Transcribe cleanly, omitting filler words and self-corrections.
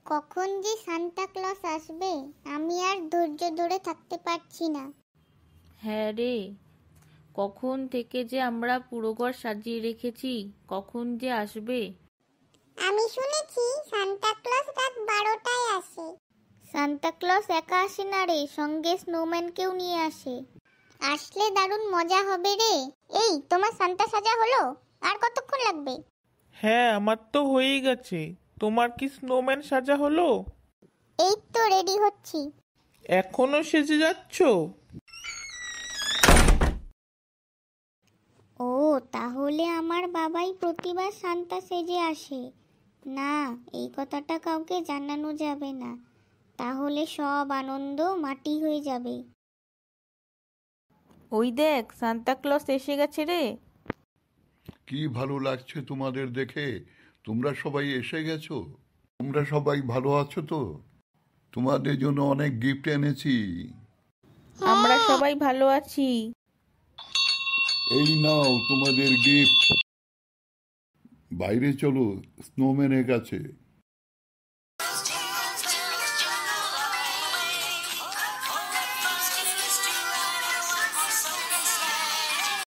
কখন যে Santa Claus আসবে আমি আর ধৈর্য ধরে থাকতে পারছি না। হ্যাঁ রে, কখন থেকে যে আমরা পুরো ঘর সাজিয়ে রেখেছি, কখন যে আসবে। আমি শুনেছি সান্তা ক্লজ রাত 12টায় আসে। সান্তা ক্লজ একা আসে না রে, সঙ্গে স্নোম্যানকেও নিয়ে আসে। আসলে দারুণ মজা হবে রে। এই তোমার সান্তা সাজা হলো? আর কতক্ষণ লাগবে? হ্যাঁ, আমার তো হয়েই গেছে। তোমার কি স্নোম্যান সাজা হলো? এই তো রেডি হচ্ছি। এখনো সেজে যাচ্ছ? ও, তাহলে আমার বাবাই প্রতিবার সান্তা সেজে আসে। না, এই কথাটা কাউকে জানানো যাবে না, তাহলে সব আনন্দ মাটি হয়ে যাবে। ওই দেখ, সান্তা ক্লজ এসে গেছে রে। কি ভালো লাগছে তোমাদের দেখে। তোমরা সবাই এসে গেছো। তোমরা সবাই ভালো আছো তো? তোমাদের জন্য অনেক গিফট এনেছি। আমরা সবাই ভালো আছি। এই নাও তোমাদের গিফট। বাইরে চলো স্নোম্যানের কাছে।